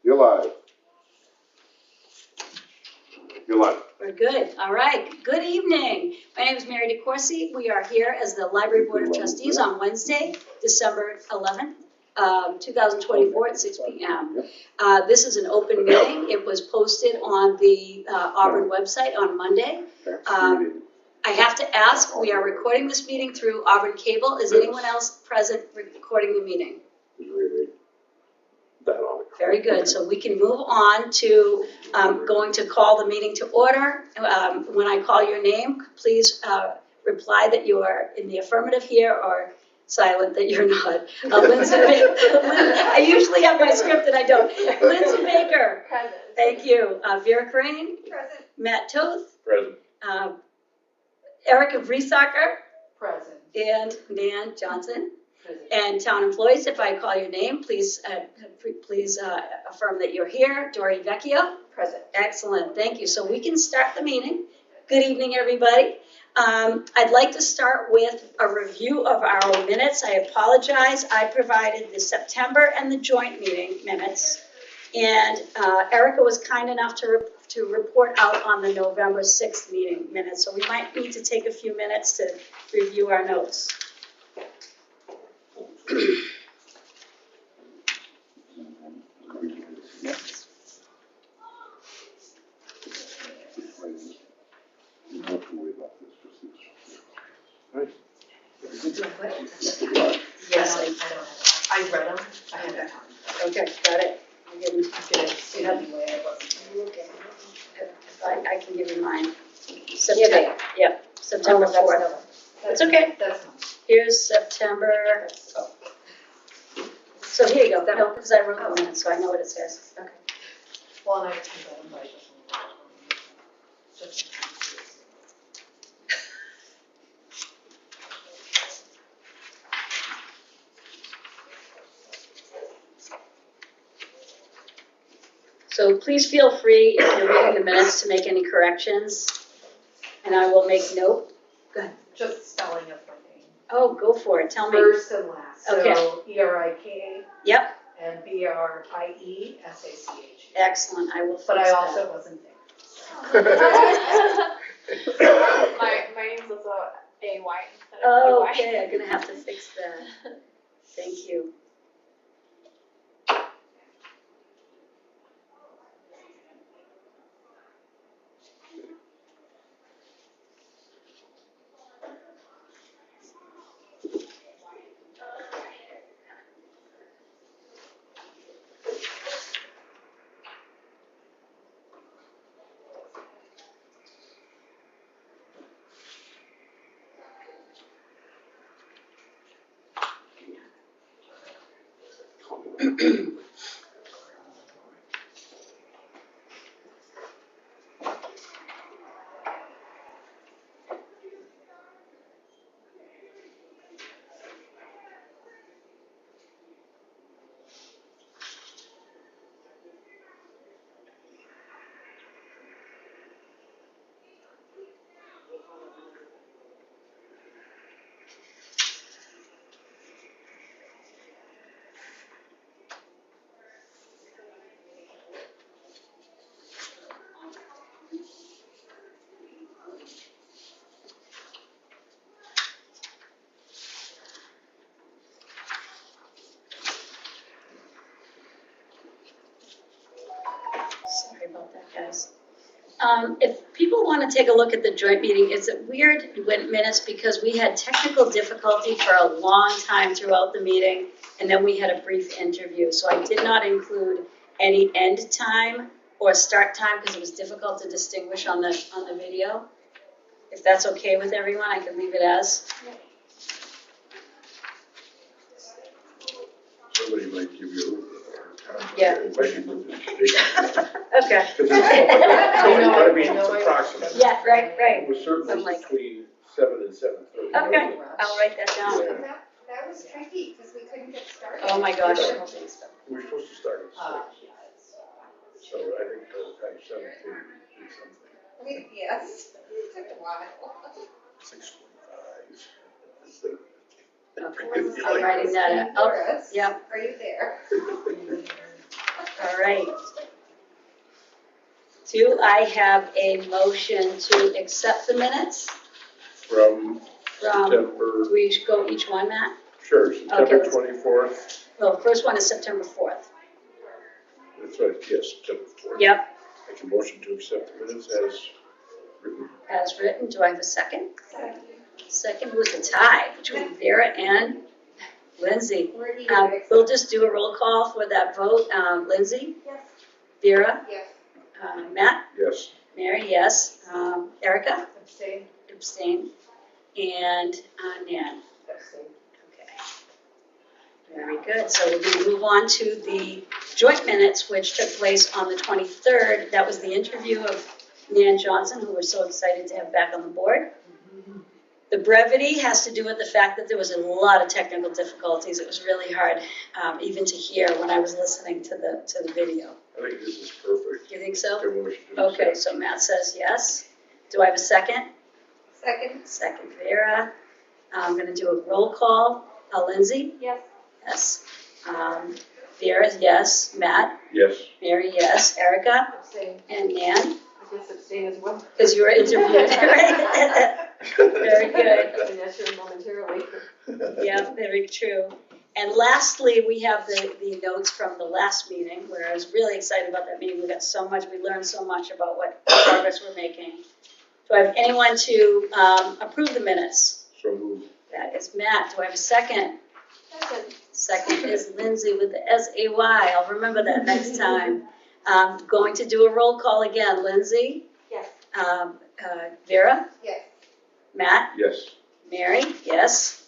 You're live. You're live. We're good. All right. Good evening. My name is Mary DeCourcy. We are here as the Library Board of Trustees on Wednesday, December 11th, 2024 at 6 p.m. This is an open meeting. It was posted on the Auburn website on Monday. I have to ask, we are recording this meeting through Auburn Cable. Is anyone else present recording the meeting? Very good. So we can move on to going to call the meeting to order. When I call your name, please reply that you are in the affirmative here or silent that you're not. Lindsay, I usually have my script and I don't. Lindsay Baker. Present. Thank you. Vera Crane. Present. Matt Toth. Present. Erica Vriesacker. Present. And Nan Johnson. Present. And town employees, if I call your name, please affirm that you're here. Dory Vecchio. Present. Excellent, thank you. So we can start the meeting. Good evening, everybody. I'd like to start with a review of our minutes. I apologize. I provided the September and the joint meeting minutes. And Erica was kind enough to report out on the November 6th meeting minutes. So we might need to take a few minutes to review our notes. Yes, I read them. I had that time. okay, got it. I'm getting, See that way I wasn't. okay. I can give you mine. September, yeah, September 4th. It's okay. That's not. Here's September. So here you go. No, because I wrote the minutes, so I know what it says. Okay. Well, and I read them, but I just. So please feel free, if you're reading the minutes, to make any corrections, and I will make note. Go ahead. Just spelling of my name. Oh, go for it. Tell me. First and last. Okay. So E-R-I-K Yep, and B-R-I-E-S-A-C-H. excellent. I will fix But I that. also wasn't there. My name's also A-Y instead of Oh, E-Y. okay, I'm gonna have to fix that. Thank you. Sorry about that, guys. If people want to take a look at the joint meeting, it's a weird minutes because we had technical difficulty for a long time throughout the meeting, and then we had a brief interview. So I did not include any end time or start time because it was difficult to distinguish on the video. If that's okay with everyone, I can leave it as. Somebody might give you Yeah. question. Okay. I mean, it's approximate. Yeah, right. It was I'm certainly like- between 7 and 7:30. Okay, I'll write that down. Yeah. That was tricky, because we couldn't get started. Oh my gosh. We're supposed to start at 6, Yeah, it's. so I think by the time 7 to do something. Yes, it took a while. 6:45. Okay, I'm writing that out. Oh, Doris, yeah. are you there? All right. Do I have a motion to accept the minutes From from, September, we should go each one, Matt? sure, September let's- 24th. Well, the first one is September 4th. That's right, yes, September 4th. Yep, Make a motion to accept the minutes as written. as written. Do I have a second? Second was a tie between Vera and Lindsay. We're eager to accept. We'll just do a roll call for that vote. Lindsay? Yes. Vera? Yes. Matt? Yes. Mary, yes. Erica? Abstain. Abstain. And Nan? Abstain. Okay. Very good. So we're going to move on to the joint minutes, which took place on the 23rd. That was the interview of Nan Johnson, who we're so excited to have back on the board. The brevity has to do with the fact that there was a lot of technical difficulties. It was really hard even to hear when I was listening to the video. I think this is perfect. You think so? Make a motion to Okay, accept. so Matt says yes. Do I have a second? Second. Second, Vera. I'm going to do a roll call. Lindsay? Yes. Yes. Vera, yes. Matt? Yes. Mary, yes. Erica? Abstain. And Nan? I guess abstain as well. Because you were interviewed, right? Very good. And yes, you're momentarily. Yeah, very true. And lastly, we have the notes from the last meeting, where I was really excited about that meeting. We got so much, we learned so much about what progress we're making. Do I have anyone to approve the minutes? So moved. That is Matt. Do I have a second? Second. Second is Lindsay with the S-A-Y. I'll remember that next time. Going to do a roll call again. Lindsay? Yes. Vera? Yes. Matt? Yes. Mary? Yes.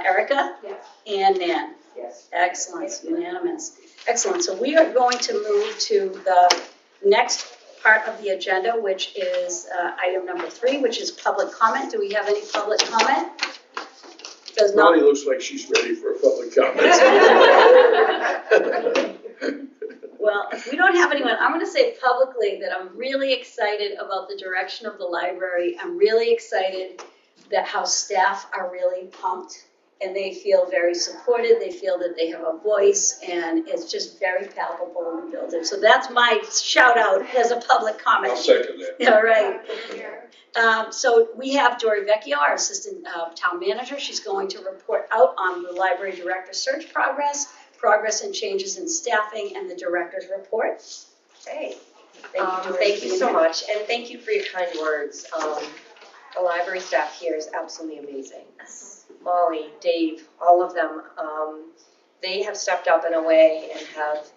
Erica? Yes. And Nan? Yes. Excellent, unanimous. Excellent, so we are going to move to the next part of the agenda, which is item number 3, which is public comment. Do we have any public comment? Does not. Molly looks like she's ready for a public comment. Well, if we don't have anyone, I'm going to say publicly that I'm really excited about the direction of the library. I'm really excited that how staff are really pumped and they feel very supported. They feel that they have a voice and it's just very palpable in the building. So that's my shout out as a public comment. I'll second that. All right. So we have Dory Vecchio, our assistant town manager. She's going to report out on the library director search progress and changes in staffing, and the director's report. Hey, Thank you, Dory. thank you so much, and thank you for your kind words. The library staff here is absolutely amazing. Molly, Dave, all of them, they have stepped up in a way and have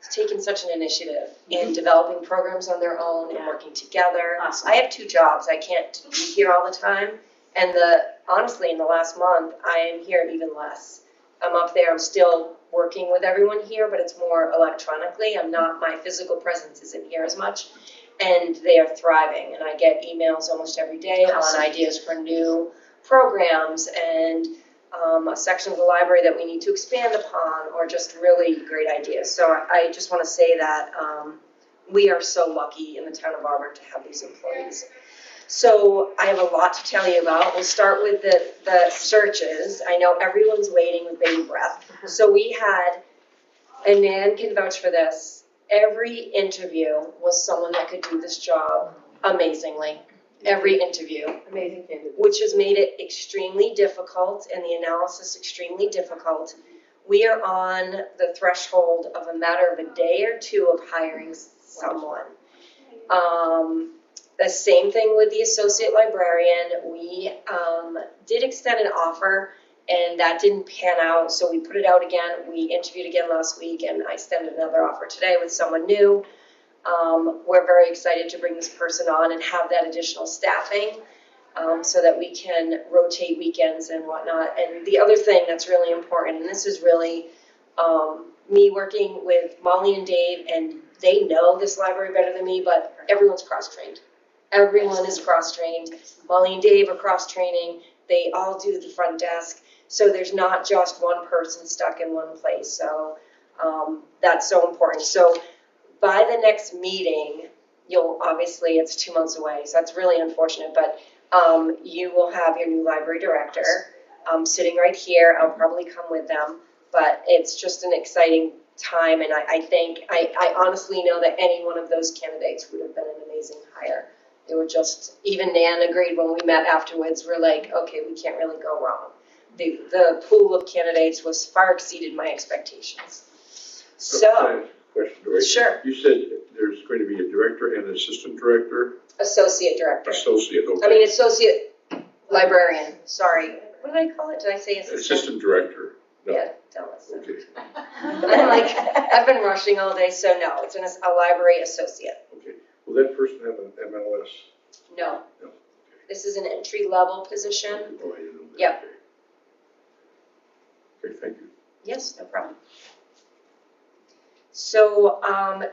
taken such an initiative in developing programs on their own and working together. Awesome. I have 2 jobs. I can't be here all the time, and honestly, in the last month, I am here even less. I'm up there, I'm still working with everyone here, but it's more electronically. My physical presence isn't here as much. And they are thriving, and I get emails almost every day Awesome. on ideas for new programs and a section of the library that we need to expand upon, or just really great ideas. So I just want to say that we are so lucky in the town of Auburn to have these employees. So I have a lot to tell you about. We'll start with the searches. I know everyone's waiting with bated breath. So we had, and Nan can vouch for this, every interview was someone that could do this job amazingly. Every interview, Amazing candidate. which has made it extremely difficult and the analysis extremely difficult. We are on the threshold of a matter of a day or 2 of hiring someone. The same thing with the associate librarian. We did extend an offer, and that didn't pan out, so we put it out again. We interviewed again last week, and I extended another offer today with someone new. We're very excited to bring this person on and have that additional staffing so that we can rotate weekends and whatnot. And the other thing that's really important, and this is really me working with Molly and Dave, and they know this library better than me, but everyone's cross-trained. Everyone is cross-trained. Molly and Dave are cross-training. They all do the front desk. So there's not just one person stuck in one place. So that's so important. So by the next meeting, obviously it's 2 months away, so that's really unfortunate, but you will have your new library director sitting right here. I'll probably come with them, but it's just an exciting time, and I honestly know that any one of those candidates would have been an amazing hire. They were just, even Nan agreed when we met afterwards, we're like, okay, we can't really go wrong. The pool of candidates was far exceeded my expectations. So, Question, Dory. sure, You said there's going to be a director and an assistant director, associate director. associate, okay. I mean, associate librarian, sorry. What did I call it? Did I say assistant? Assistant director, no, Yeah, don't listen. okay, I'm like, I've been rushing all day, so no, it's a library associate. okay. Will that person have an MLS? No. No. This is an entry-level position. Oh, I didn't know that. Yep. Okay, thank you. Yes, no problem. So,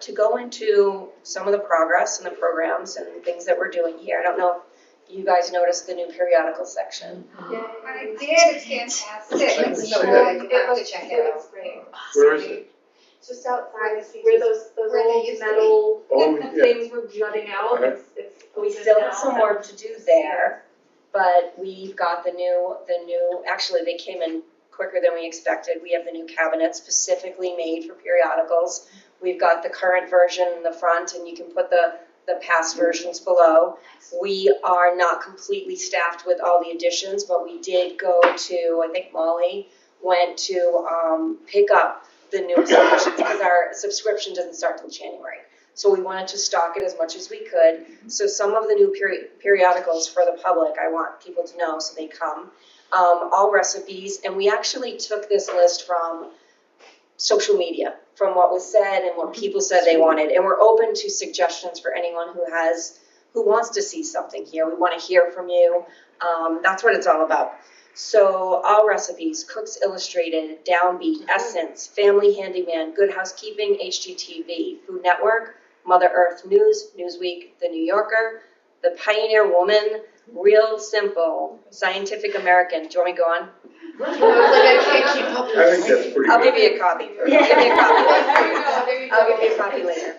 to go into some of the progress and the programs and things that we're doing here, I don't know if you guys noticed the new periodical section. I did, it's fantastic. It's So so good. good. You have to check it out. It's great. Where is it? It's just outside, Where where those where they old used to be. metal Oh, yeah. things were jutting out, Uh-huh. it's We open still now. have some work to do there, but we've got the new, actually, they came in quicker than we expected. We have the new cabinet specifically made for periodicals. We've got the current version in the front, and you can put the past versions below. We are not completely staffed with all the additions, but we did go to, I think Molly went to pick up the newest editions because our subscription doesn't start till January. So we wanted to stock it as much as we could. So some of the new periodicals for the public, I want people to know so they come. All recipes, and we actually took this list from social media, from what was said and what people said they wanted, and we're open to suggestions for anyone who wants to see something here. We want to hear from you. That's what it's all about. So all recipes, Cooks Illustrated, Downbeat, Essence, Family Handyman, Good Housekeeping, HGTV, Food Network, Mother Earth News, Newsweek, The New Yorker, The Pioneer Woman, Real Simple, Scientific American. Do you want me to go on? I can't keep up. I think that's pretty I'll good. give you a copy. I'll give you a copy. There you go, there you go. I'll give you a copy later.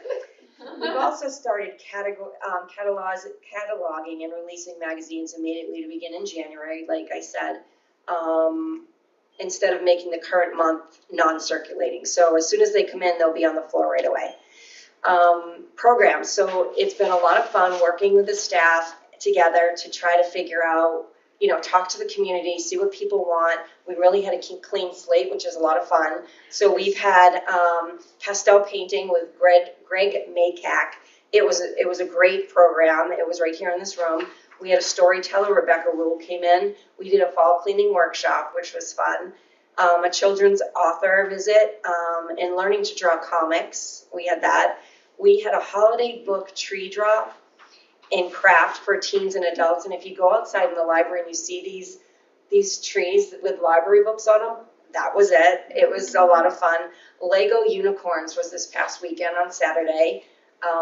We've also started cataloging and releasing magazines immediately to begin in January, like I said, instead of making the current month non-circulating. So as soon as they come in, they'll be on the floor right away. Programs. So it's been a lot of fun working with the staff together to try to figure out, talk to the community, see what people want. We really had a clean slate, which is a lot of fun. So we've had pastel painting with Greg Maycack. It was a great program. It was right here in this room. We had a storyteller, Rebecca Rule, came in. We did a fall cleaning workshop, which was fun. A children's author visit and learning to draw comics. We had that. We had a holiday book tree drop and craft for teens and adults. And if you go outside in the library and you see these trees with library books on them, that was it. It was a lot of fun. Lego unicorns was this past weekend on Saturday.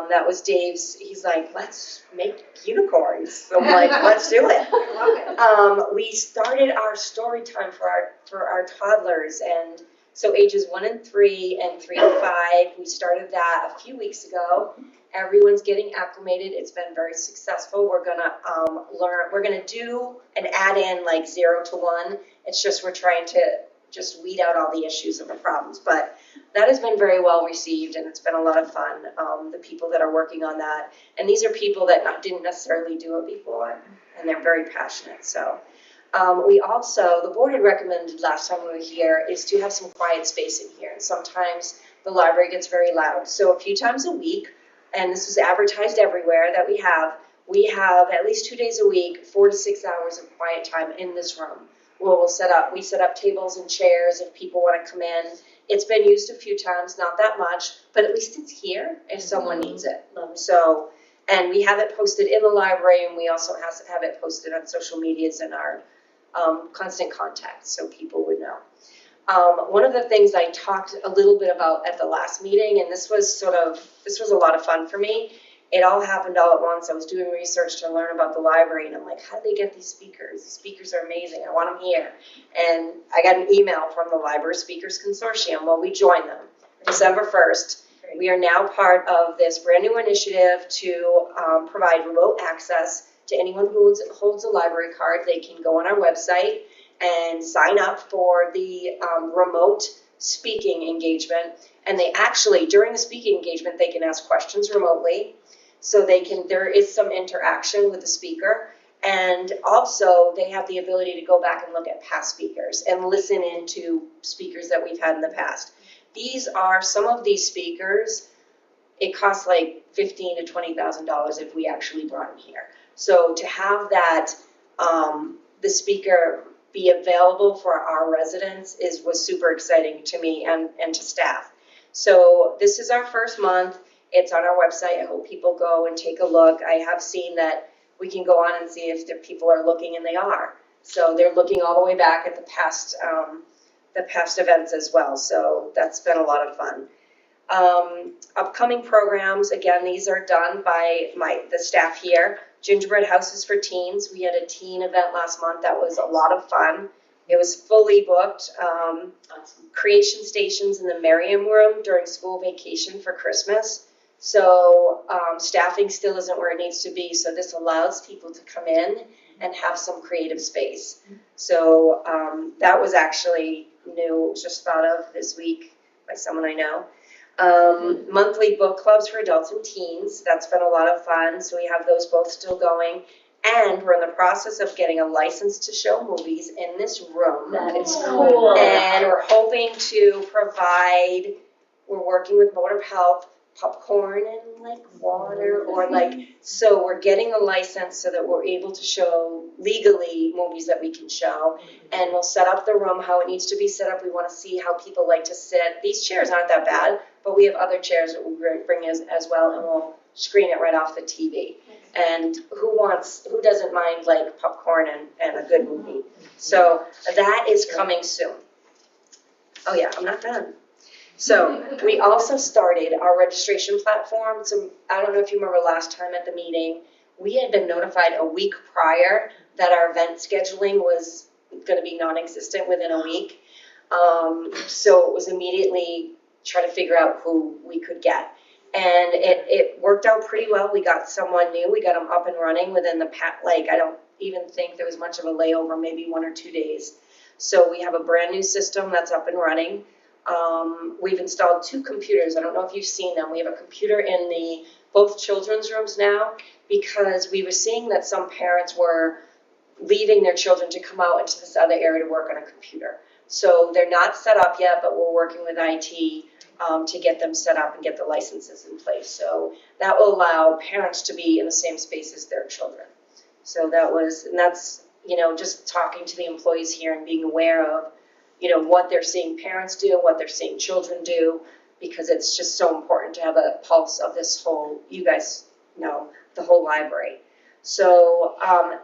That was Dave's. He's like, let's make unicorns. So I'm like, let's do it. I love it. We started our story time for our toddlers, and so ages 1 and 3 and 3 to 5. We started that a few weeks ago. Everyone's getting acclimated. It's been very successful. We're gonna learn. We're gonna do and add in like 0 to 1. It's just we're trying to just weed out all the issues and the problems. But that has been very well received, and it's been a lot of fun. The people that are working on that, and these are people that didn't necessarily do it before, and they're very passionate. So we also, the board had recommended last time we were here, is to have some quiet space in here. And sometimes the library gets very loud. So a few times a week, and this is advertised everywhere that we have at least 2 days a week, 4 to 6 hours of quiet time in this room. Where we set up tables and chairs if people want to come in. It's been used a few times, not that much, but at least it's here if someone needs it. So, and we have it posted in the library, and we also have it posted on social medias and our constant contact, so people would know. One of the things I talked a little bit about at the last meeting, and this was a lot of fun for me. It all happened all at once. I was doing research to learn about the library, and I'm like, how do they get these speakers? The speakers are amazing. I want them here. And I got an email from the Library Speakers Consortium. Well, we joined them December 1st. We are now part of this brand new initiative to provide remote access to anyone who holds a library card. They can go on our website and sign up for the remote speaking engagement. And they actually, during the speaking engagement, they can ask questions remotely. So there is some interaction with the speaker. And also, they have the ability to go back and look at past speakers and listen into speakers that we've had in the past. Some of these speakers, it costs like $15,000 to $20,000 if we actually brought them here. So to have that, the speaker be available for our residents was super exciting to me and to staff. So this is our first month. It's on our website. I hope people go and take a look. I have seen that we can go on and see if the people are looking, and they are. So they're looking all the way back at the past events as well. So that's been a lot of fun. Upcoming programs, again, these are done by the staff here. Gingerbread Houses for Teens. We had a teen event last month that was a lot of fun. It was fully booked. Awesome. Creation stations in the Merriam Room during school vacation for Christmas. So staffing still isn't where it needs to be. So this allows people to come in and have some creative space. So that was actually new. It was just thought of this week by someone I know. Monthly book clubs for adults and teens. That's been a lot of fun. So we have those both still going. And we're in the process of getting a license to show movies in this room. That is cool. And we're hoping to provide, we're working with Board of Health, popcorn and like water or like, so we're getting a license so that we're able to show legally movies that we can show. And we'll set up the room how it needs to be set up. We want to see how people like to sit. These chairs aren't that bad, but we have other chairs that we'll bring as well, and we'll screen it right off the TV. And who doesn't mind like popcorn and a good movie? So that is coming soon. Oh yeah, I'm not done. So we also started our registration platform. So I don't know if you remember last time at the meeting, we had been notified a week prior that our event scheduling was going to be non-existent within a week. So it was immediately try to figure out who we could get. And it worked out pretty well. We got someone new. We got them up and running within I don't even think there was much of a layover, maybe 1 or 2 days. So we have a brand new system that's up and running. We've installed 2 computers. I don't know if you've seen them. We have a computer in both children's rooms now, because we were seeing that some parents were leaving their children to come out into this other area to work on a computer. So they're not set up yet, but we're working with IT to get them set up and get the licenses in place. So that will allow parents to be in the same space as their children. So that's, just talking to the employees here and being aware of, what they're seeing parents do, what they're seeing children do, because it's just so important to have a pulse of this whole, you guys know, the whole library. So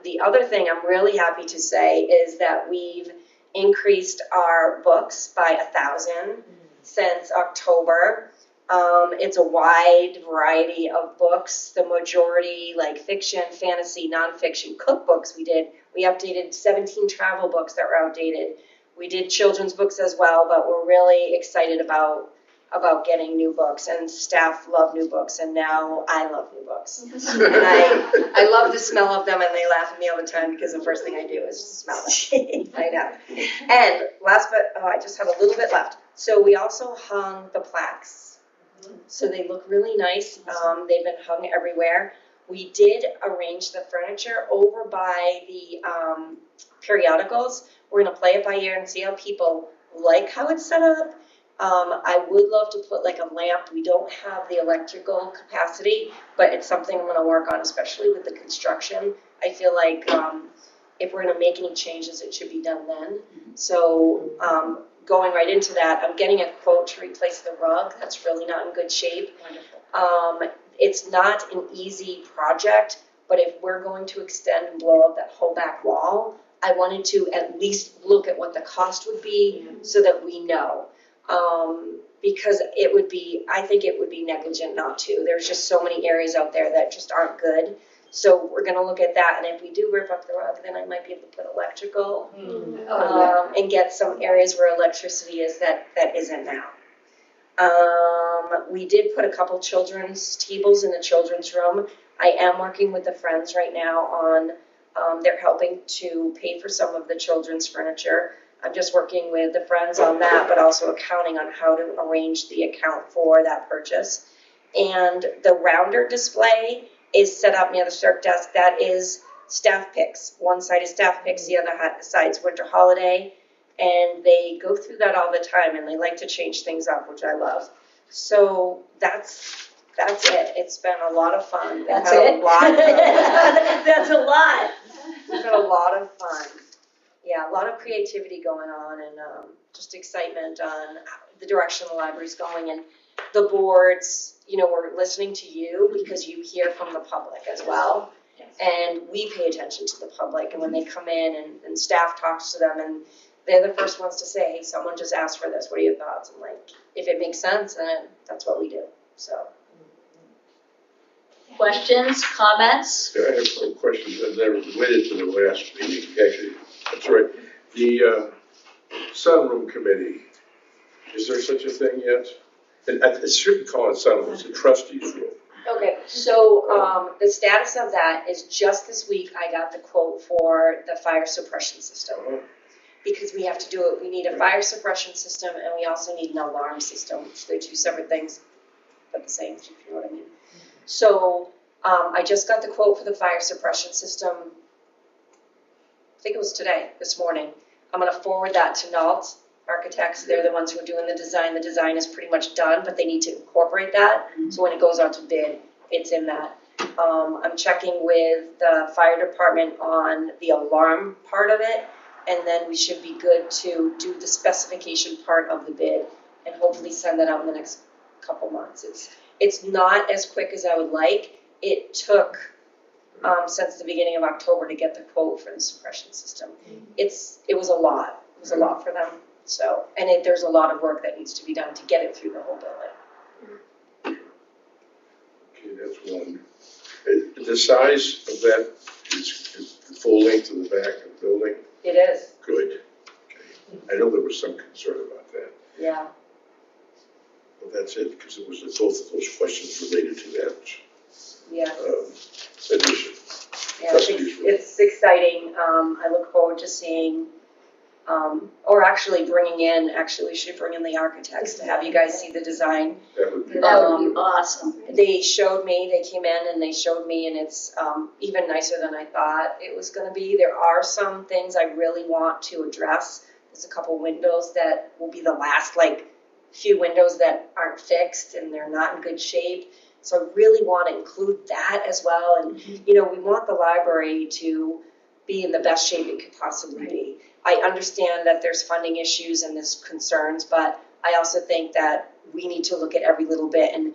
the other thing I'm really happy to say is that we've increased our books by 1,000 since October. It's a wide variety of books, the majority like fiction, fantasy, nonfiction, cookbooks we updated 17 travel books that were outdated. We did children's books as well, but we're really excited about getting new books, and staff love new books, and now I love new books. And I love the smell of them, and they laugh at me all the time because the first thing I do is smell them. I know. And last but, I just have a little bit left. So we also hung the plaques. So they look really nice. They've been hung everywhere. We did arrange the furniture over by the periodicals. We're going to play it by ear and see how people like how it's set up. I would love to put like a lamp. We don't have the electrical capacity, but it's something I'm going to work on, especially with the construction. I feel like if we're going to make any changes, it should be done then. So going right into that, I'm getting a quote to replace the rug. That's really not in good shape. Wonderful. It's not an easy project, but if we're going to extend and blow up that whole back wall, I wanted to at least look at what the cost would be so that we know. Because I think it would be negligent not to. There's just so many areas out there that just aren't good. So we're going to look at that. And if we do rip up the rug, then I might be able to put electrical and get some areas where electricity is that isn't now. We did put a couple children's tables in the children's room. I am working with the Friends right now on, they're helping to pay for some of the children's furniture. I'm just working with the friends on that, but also accounting on how to arrange the account for that purchase. And the rounder display is set up near the circ desk. That is staff picks. One side is staff picks, the other side's winter holiday. And they go through that all the time, and they like to change things up, which I love. So that's it. It's been a lot of fun. That's We've had it? a lot of, That's a lot. we've had a lot of fun. Yeah, a lot of creativity going on, and just excitement on the direction the library's going. And the boards, we're listening to you because you hear from the public as well. And we pay attention to the public, and when they come in and staff talks to them, and they're the first ones to say, hey, someone just asked for this, what are your thoughts? I'm like, if it makes sense, then that's what we do, so. Questions, comments? I have some questions, and they're related to the last meeting, actually. That's right. The sunroom committee, is there such a thing yet? And I shouldn't call it sunroom, it's a trustees room. Okay, so the status of that is just this week, I got the quote for the fire suppression system. Because we have to do it, we need a fire suppression system, and we also need an alarm system, which they're two separate things, but the same, if you know what I mean. So, I just got the quote for the fire suppression system, I think it was this morning. I'm gonna forward that to Nault Architects, they're the ones who are doing the design is pretty much done, but they need to incorporate that, so when it goes out to bid, it's in that. I'm checking with the fire department on the alarm part of it, and then we should be good to do the specification part of the bid, and hopefully send that out in the next couple months. It's not as quick as I would like. It took, since the beginning of October to get the quote for the suppression system. It was a lot for them, so, and there's a lot of work that needs to be done to get it through the whole building. Okay, that's one. The size of that is the full length of the back of the building? It is, Good. Okay. I know there was some concern about that. yeah. Well, that's it, because it was both of those questions related to that Yeah. addition. Yeah, it's exciting. I look forward to seeing, or actually we should bring in the architects to have you guys see the design. That would be. That would be awesome. They came in and they showed me, and it's even nicer than I thought it was gonna be. There are some things I really want to address. There's a couple windows that will be the last, few windows that aren't fixed and they're not in good shape. So I really want to include that as well. And, we want the library to be in the best shape it could possibly be. I understand that there's funding issues and there's concerns, but I also think that we need to look at every little bit, and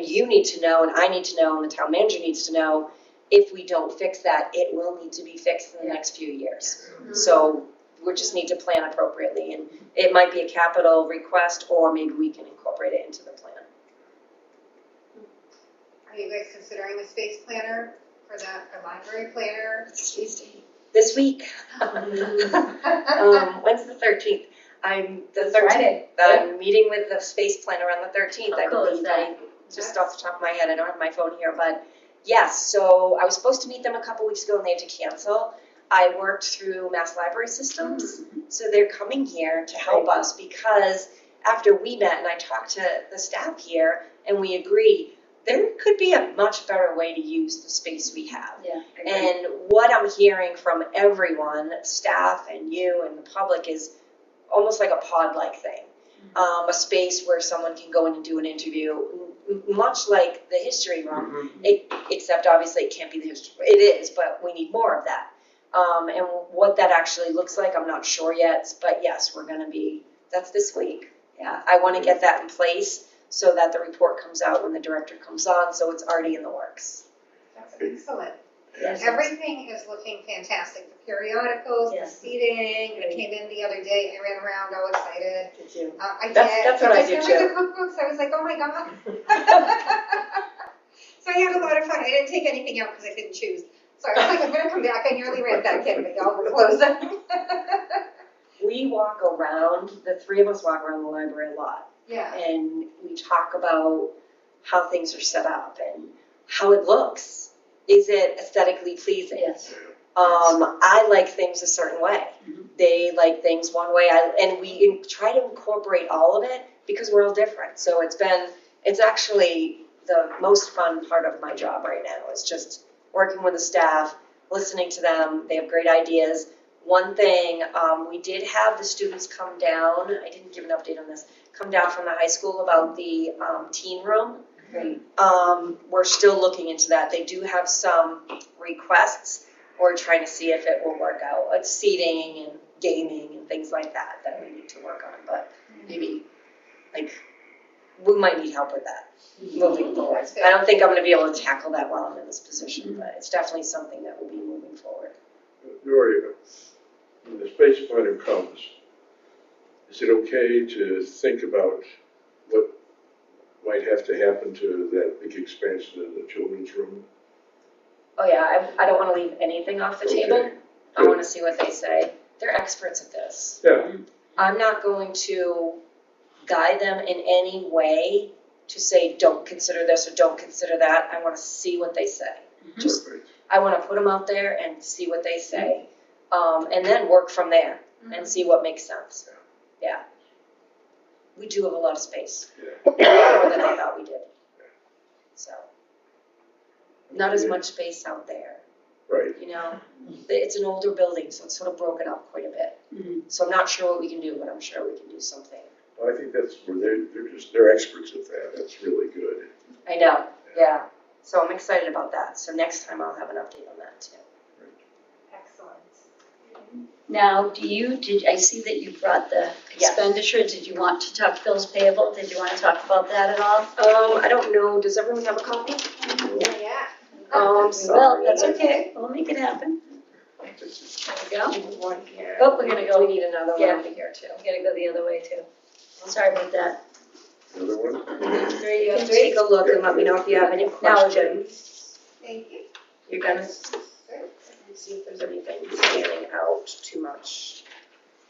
you need to know, and I need to know, and the town manager needs to know, if we don't fix that, it will need to be fixed in the next few years. So we just need to plan appropriately, and it might be a capital request, or maybe we can incorporate it into the plan. Are you guys considering a space planner for that, a library planner? This week. When's the 13th? I'm meeting with the space planner on the 13th, I How cool is believe. that? Just off the top of my head, I don't have my phone here, but yes, so I was supposed to meet them a couple weeks ago and they had to cancel. I worked through Mass Library Systems, so they're coming here to help us, because after we met and I talked to the staff here and we agree, there could be a much better way to use the space we have. Yeah. And what I'm hearing from everyone, staff and you and the public, is almost like a pod-like thing. A space where someone can go in and do an interview, much like the history room, except obviously it can't be the history. It is, but we need more of that. And what that actually looks like, I'm not sure yet, but yes, that's this week. Yeah, I want to get that in place so that the report comes out when the director comes on, so it's already in the works. That's excellent. Yes. Everything is looking fantastic. The periodicals, the Yes. seating, I came in the other day, I ran around all excited. Did you? I did. That's what I do was too. the cookbooks, I was like, oh my God. So I had a lot of fun. I didn't take anything out because I didn't choose. So I was like, I'm gonna come back. I nearly ran back in, but y'all were closing. We walk around, the three of us walk around the library a lot. Yeah. And we talk about how things are set up and how it looks. Is it aesthetically pleasing? Yes. I like things a certain way. Mhm. They like things one way, and we try to incorporate all of it because we're all different. So it's actually the most fun part of my job right now is just working with the staff, listening to them. They have great ideas. One thing, we did have the students come down, I didn't give an update on this, come down from the high school about the teen room. Great. We're still looking into that. They do have some requests. We're trying to see if it will work out, like seating and gaming and things like that we need to work on, but maybe, like, we might need help with that moving forward. That's good. I don't think I'm gonna be able to tackle that while I'm in this position, but it's definitely something that will be moving forward. Gloria, when the space planner comes, is it okay to think about what might have to happen to that big expansion in the children's room? Oh yeah, I don't wanna leave anything off the table. Okay. I wanna see what they say. They're experts at this. Yeah, I'm not going to guide them in any way to say, don't consider this or don't consider that. I wanna see what they say. Just, perfect. I wanna put them out there and see what they say, and then work from there and see what makes sense. Yeah. We do have a lot of space, more than I thought we did. So, not as much space out there, Right. you know? It's an older building, so it's sort of broken up quite a bit. Mhm. So I'm not sure what we can do, but I'm sure we can do something. Well, I think that's where they're experts at that. That's really good. I know, yeah. So I'm excited about that. So next time I'll have an update on that too. Excellent. Now, I see that you brought the Yes. expenditure. Did you want to talk bills payable? Did you want to talk about that at all? I don't know, does everyone have a copy? Yeah. I'm Well, sorry. that's okay. We'll make it happen. There we go. One here. Oh, we're gonna go. We need another one Yeah. over here too. We gotta go the other way too. Sorry about that. The other one? Three, You can take a look and let me know if you have any questions. Thank you. You're gonna see if there's anything standing out too much.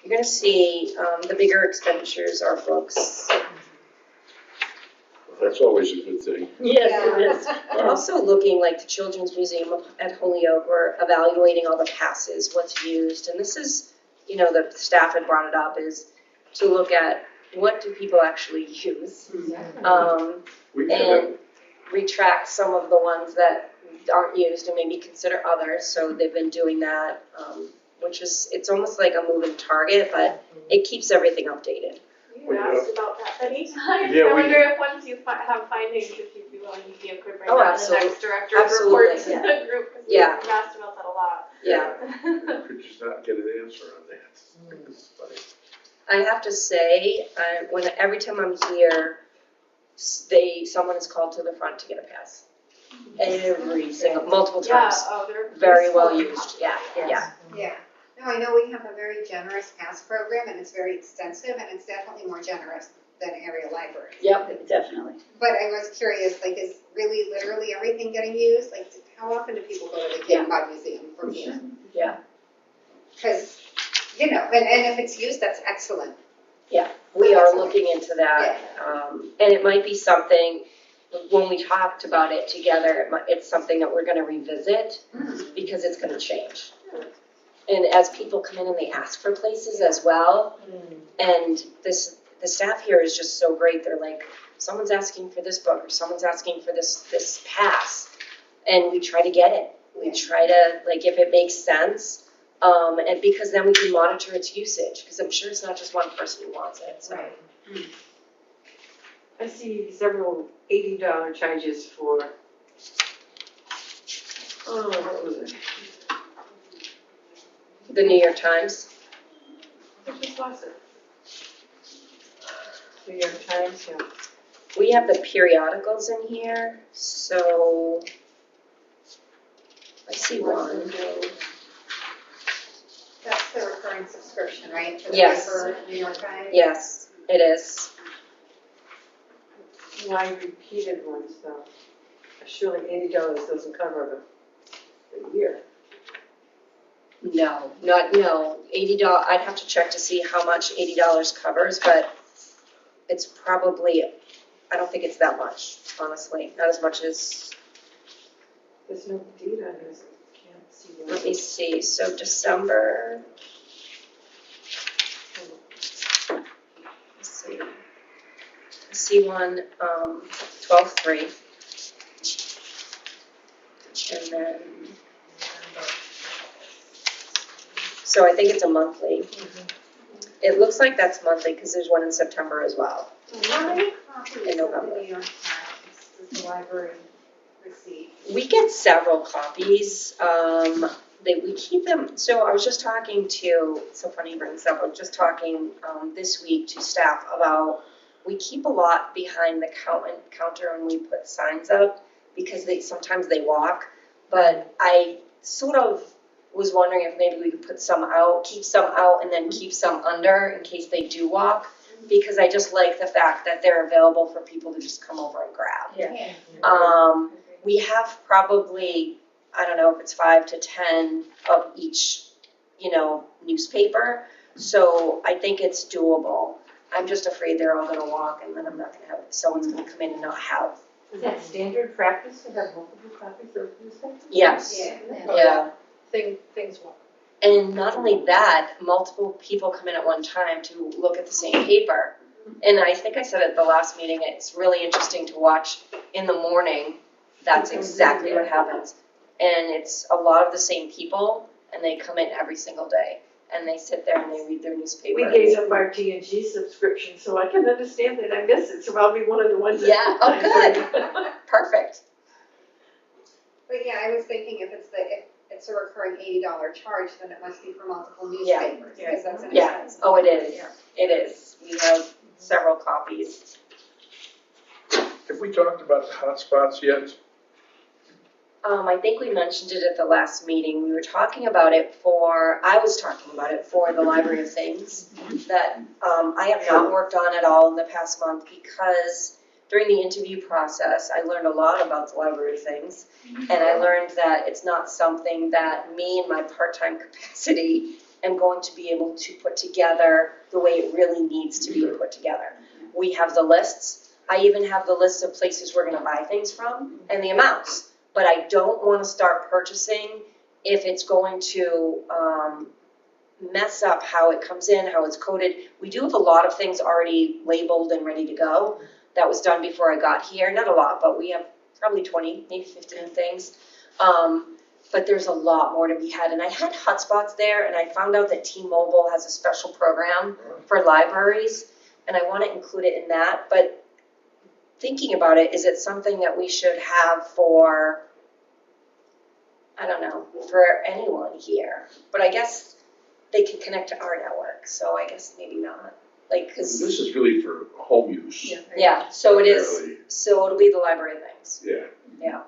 You're gonna see, the bigger expenditures are books. That's always a good thing. Yes, it is. We're also looking, like the Children's Museum at Holyoke, we're evaluating all the passes, what's used, and this is, the staff had brought it up, is to look at what do people actually use? We can have, And retract some of the ones that aren't used and maybe consider others, so they've been doing that, which is, it's almost like a moving target, but it keeps everything updated. You asked about that many times. Yeah, I we- wonder if once you have findings, if you'd be willing to give, could bring Oh, that in the absolutely. next director's Absolutely, report to yeah. the group, because Yeah. we've asked about that a lot. Yeah. could just not get an answer on that. It's funny. I have to say, every time I'm here, someone is called to the front to get a pass. Every single, multiple Yeah, times. oh, they're. Very well useful. used, yeah. Yeah. No, I know we have a very generous pass program and it's very extensive and it's definitely more generous than area libraries. Yep, definitely. But I was curious, like, is really literally everything getting used? Like, how often do people go to the Cape Cod Museum from here? Yeah. Because, and if it's used, that's excellent. We are looking into that, and it might be something, when we talked about it together, it's something that we're gonna revisit, because it's gonna change. And as people come in and they ask for places as well, and the staff here is just so great, they're like, someone's asking for this book, or someone's asking for this pass, and we try to get it. We try to, like, if it makes sense, and because then we can monitor its usage, because I'm sure it's not just one person who wants it, so. I see several $80 charges for, what was it? The New York Times, I just lost it. New York Times, yeah. we have the periodicals in here, so I see one. That's the recurring subscription, right? For the Yes. paper, New York Times? Yes, it is. Why repeated ones though? Surely $80 doesn't cover the year. No, $80, I'd have to check to see how much $80 covers, but it's probably, I don't think it's that much, honestly, not as much as, There's no date on this, can't Let me see, so December. Let's see. I see one, 12/3. And then, so I think it's a monthly. It looks like that's monthly because there's one in September as well. How many copies In of the November. New York Times does the library receive? We get several copies. We keep them, so I was just talking to, it's so funny you bring this up, I was just talking this week to staff about, we keep a lot behind the counter when we put signs up because sometimes they walk. But I sort of was wondering if maybe we could put some out, keep some out, and then keep some under in case they do walk. Because I just like the fact that they're available for people to just come over and grab. Yeah. We have probably, I don't know if it's 5 to 10 of each, newspaper. So I think it's doable. I'm just afraid they're all gonna walk and then I'm not gonna have, someone's gonna come in and not have. Is that standard practice to have multiple copies of newspapers? Yes, Yeah. yeah. Things work. And not only that, multiple people come in at one time to look at the same paper. And I think I said at the last meeting, it's really interesting to watch in the morning. That's exactly what happens. And it's a lot of the same people, and they come in every single day. And they sit there and they read their newspaper. We gave up our T&G subscription, so I can understand that I miss it, so I'll be one of the ones that. Yeah, oh, good. Perfect. But yeah, I was thinking if it's a recurring $80 charge, then it must be for multiple Yeah. newspapers, because that's an Yeah, expense. oh, it is. It is. We have several copies. Have we talked about the hotspots yet? I think we mentioned it at the last meeting. We were talking about it I was talking about it for the Library of Things that I have not worked on at all in the past month because during the interview process, I learned a lot about the Library of Things. And I learned that it's not something that me in my part-time capacity am going to be able to put together the way it really needs to be put together. We have the lists. I even have the lists of places we're gonna buy things from and the amounts. But I don't wanna start purchasing if it's going to mess up how it comes in, how it's coded. We do have a lot of things already labeled and ready to go. That was done before I got here. Not a lot, but we have probably 20, maybe 15 things. But there's a lot more to be had. And I had hotspots there, and I found out that T-Mobile has a special program for libraries, and I want to include it in that. But thinking about it, is it something that we should have for, I don't know, for anyone here? But I guess they can connect to our network, so I guess maybe not. Like, This 'cause, is really for home use. yeah, so it is, primarily. so it'll be the Library of Things. Yeah.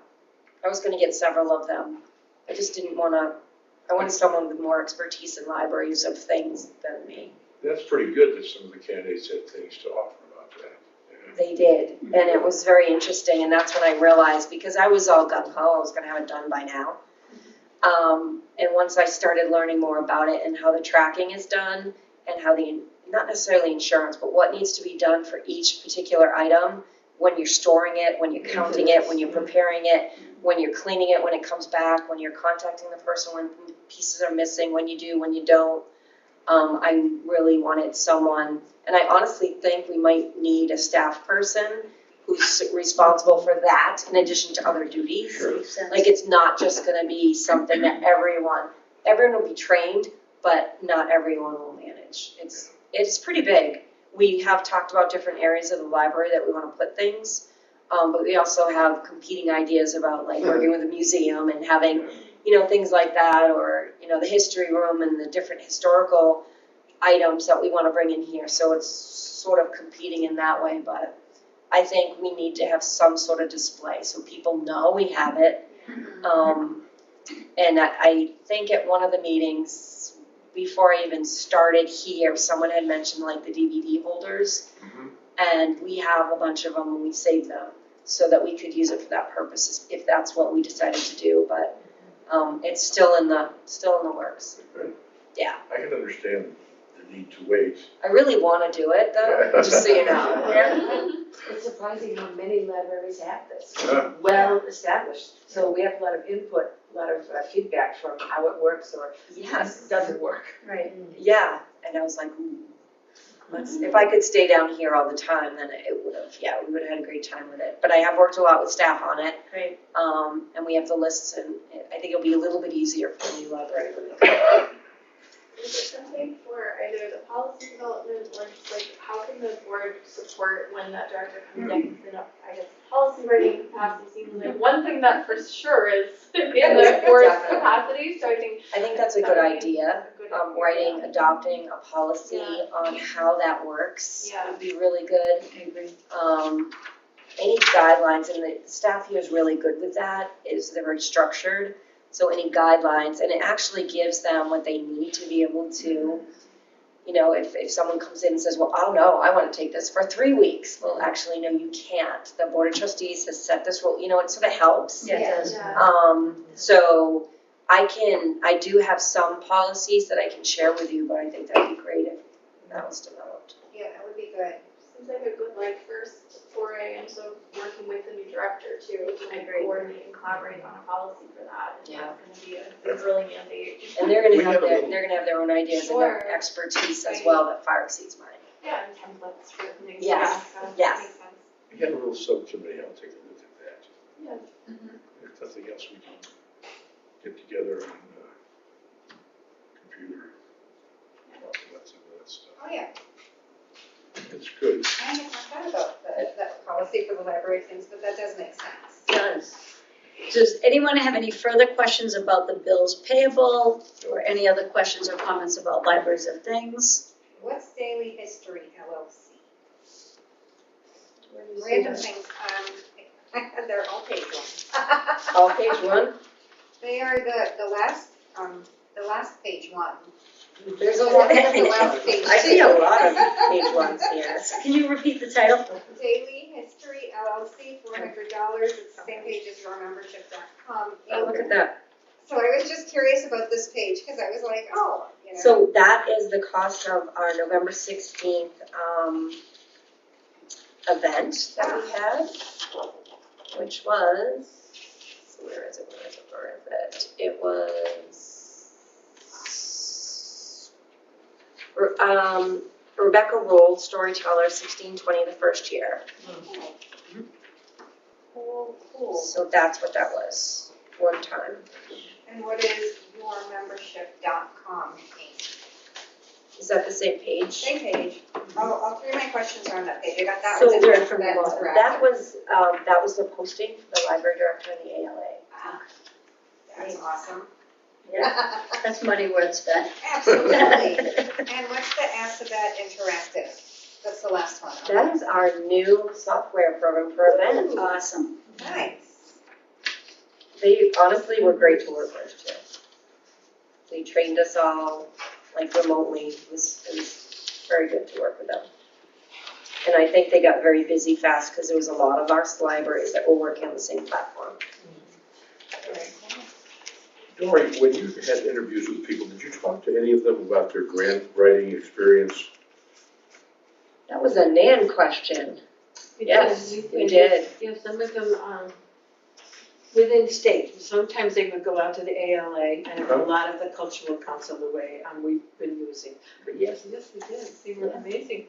I was gonna get several of them. I just didn't wanna, I wanted someone with more expertise in libraries of things than me. That's pretty good that some of the candidates had things to offer about that. Yeah. They did, and it was very interesting, and that's when I realized, because I was all gung-ho, I was gonna have it done by now. And once I started learning more about it and how the tracking is done, and how not necessarily insurance, but what needs to be done for each particular item, when you're storing it, when you're counting it, when you're preparing it, when you're cleaning it, when it comes back, when you're contacting the person when pieces are missing, when you do, when you don't. I really wanted someone, and I honestly think we might need a staff person who's responsible for that in addition to other duties. Sure. Like, it's not just gonna be something that everyone will be trained, but not everyone will manage. It's pretty big. We have talked about different areas of the library that we wanna put things, but we also have competing ideas about like working with a museum and having, things like that, or, the history room and the different historical items that we wanna bring in here. So it's sort of competing in that way, but I think we need to have some sort of display so people know we have it. And I think at one of the meetings, before I even started here, someone had mentioned like the DVD holders. Mhm. And we have a bunch of them and we save them so that we could use it for that purpose if that's what we decided to do. But it's still in the works. Good. Yeah. I can understand the need to wait. I really want to do it though, just so you know. It's surprising how many libraries have this, Yeah. well established. So we have a lot of input a lot of feedback from how it works or Yes, doesn't work. Right. yeah, and I was like, ooh, if I could stay down here all the time, then it would have, yeah, we would have had a great time with it. But I have worked a lot with staff on it, Great. and we have the lists, and I think it'll be a little bit easier for the new library. Is there something for either the policy development or just like, how can the board support when that director comes in? Because I guess policy writing capacity seems like one thing that for sure is in the board's Definitely. capacity, so I think That's a good idea. a good Writing, adopting a policy on how that works Yeah. would be really good. I agree. Any guidelines, and the staff here is really good with that, is they're very structured. So any guidelines, and it actually gives them what they need to be able to, you know, if someone comes in and says, well, oh no, I want to take this for 3 weeks. Well, actually, no, you can't. The Board of Trustees has set this rule, you know, it sort of helps. Yeah, it does. Yeah. So I do have some policies that I can share with you, but I think that'd be great if that was developed. Yeah, that would be good. Seems like a good like first foray into working with the new director too, to I like agree. coordinate and collaborate on a policy for that. And Yeah. that's gonna be a early mandate. And they're gonna We have have a their, little- they're gonna have their own ideas and Sure. their expertise as Right. well that far exceeds mine. Yeah, and templates for things. Yes. Yeah, so Yes. makes sense. We had a little subcommittee, I'll take a look at that. Yeah. If nothing else, we can get together on, computer. Lots of that stuff. Oh, yeah. It's good. I had not thought about that policy for the library things, but that does make sense. Does. Does anyone have any further questions about the bills payable or any other questions or comments about libraries of things? What's Daily History LLC? Where do you see Random that? things, they're all page one. All page one? They are the last page one. There's a So lot. that's the last page. I see a lot of page ones here. Can you repeat the title? Daily History LLC, $400, it's the same page as yourmembership.com. Oh, look at that. So I was just curious about this page, because I was like, oh, you know. So that is the cost of our November 16th, event that we had, which was, so where is it? It was, Rebecca Roll, storyteller, 1620, the first year. Cool. So that's what that was, one time. And what is yourmembership.com page? Is that the same page? Same page. All three of my questions are on that page. I got that So one. there- That's correct. That was the posting, the library director and the ALA. Ah, That's awesome. Yeah, that's money worth spent. Absolutely. And what's the Alphabet Interactive? That's the last one. That is our new software program for events. Awesome. Nice. They honestly were great to work with too. They trained us all like remotely. It was very good to work with them. And I think they got very busy fast because there was a lot of our libraries that were working on the same platform. Dory, when you had interviews with people, did you talk to any of them about their grant writing experience? That was a Nan question. Yes, we did. Yeah, some of them, within state, sometimes they would go out to the ALA and a lot of the cultural council the way we've been using. But yes, we did, they were amazing.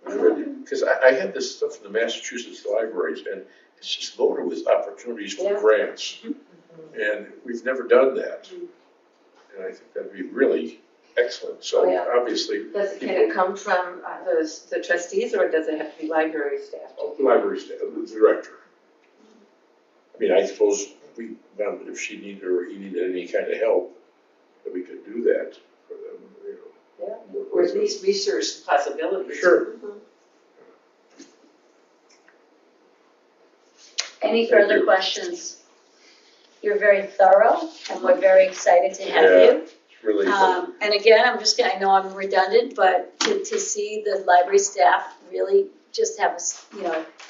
Because I had this stuff in the Massachusetts libraries, and it's just loaded with opportunities for Yeah. grants. And we've never done that. And I think that'd be really excellent. So Oh, yeah. obviously, Can it come from the trustees or does it have to be library staff? library staff, the director. I mean, I suppose if she needed or he needed any kind of help, that we could do that for them, you know. Yeah. work Or with at them. least research possibilities? Sure. Any further questions? You're very thorough, and we're very excited to have Yeah. you. Really, And again, I know I'm redundant, but to see the library staff really just have,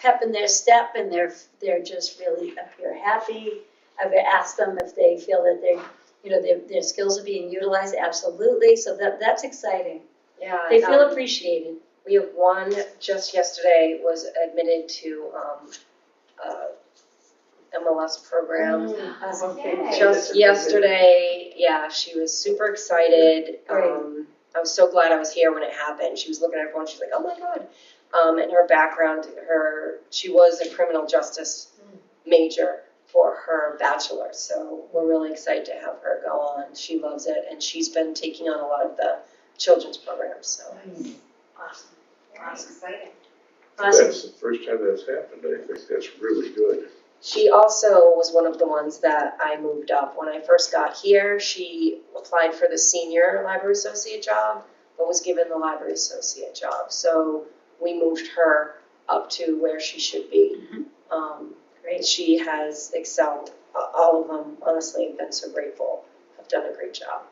pep in their step, and they're just really up here happy. I've asked them if they feel that their skills are being utilized, absolutely, so that's exciting. Yeah. They feel appreciated. We have one just yesterday was admitted to MLS program. Okay. Just yesterday, yeah, she was super excited. I was so glad I was here when it happened. She was looking at her phone, she's like, oh my God. And her background, she was a criminal justice major for her bachelor. So we're really excited to have her go on. She loves it, and she's been taking on a lot of the children's programs, so. Awesome. Very exciting. Awesome. That's the first time that's happened. I think that's really good. She also was one of the ones that I moved up. When I first got here, she applied for the senior library associate job, but was given the library associate job. So we moved her up to where she should be. Great. She has excelled. All of them, honestly, have been so grateful. Have done a great job.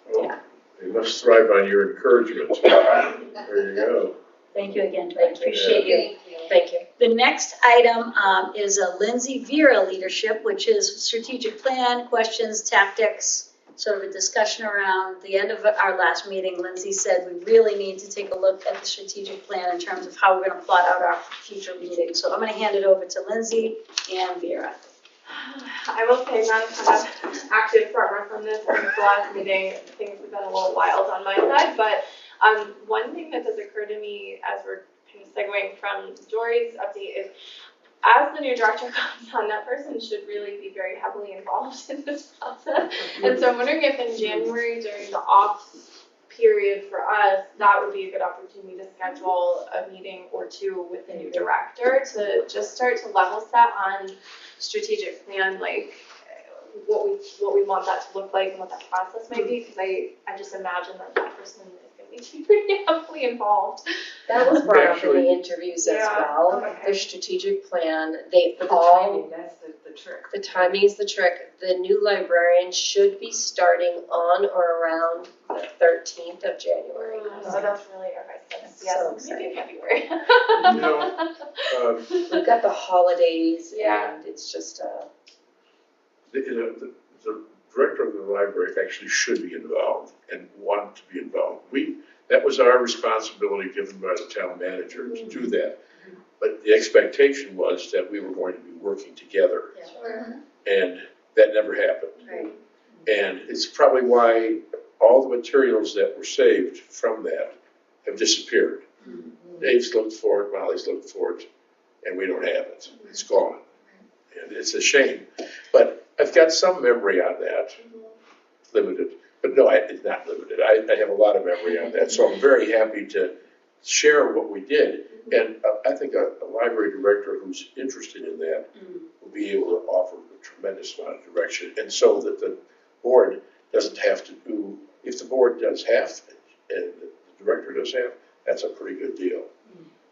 Well, Yeah. they must thrive on your encouragement. There you go. Thank you again, Thank Director. you. Appreciate you. Thank you. Thank you. The next item is a Lindsay Vera leadership, which is strategic plan, questions, tactics, sort of a discussion around the end of our last meeting. Lindsay said we really need to take a look at the strategic plan in terms of how we're going to plot out our future meetings. So I'm going to hand it over to Lindsay and Vera. I will say, not a ton of active progress on this since the last meeting. Things have been a little wild on my side, but one thing that does occur to me as we're kind of segueing from Dory's update is, as the new director comes on, that person should really be very heavily involved in this process. And so I'm wondering if in January, during the off period for us, that would be a good opportunity to schedule a meeting or two with the new director to just start to level set on strategic plan, like what we want that to look like and what that process might be, because I just imagine that person is going to be pretty heavily involved. That was brought up in Actually- the interviews as Yeah, well. okay. Their strategic plan, they But the all. timing, that's the trick. The timing is the trick. The new librarian should be starting on or around the 13th of January. So that's really, okay, so yes, So maybe in February. You know, We've got the holidays Yeah. and it's just, the director of the library actually should be involved and want to be involved. That was our responsibility given by the town manager to do that. But the expectation was that we were going to be working together, and that never happened. Right. And it's probably why all the materials that were saved from that have disappeared. Dave's looked for it, Molly's looked for it, and we don't have it. It's gone. And it's a shame. But I've got some memory on that, limited. But no, it's not limited. I have a lot of memory on that. So I'm very happy to share what we did. And I think a library director who's interested in that will be able to offer a tremendous amount of direction. And so that the board doesn't have to do, if the board does half and the director does half, that's a pretty good deal.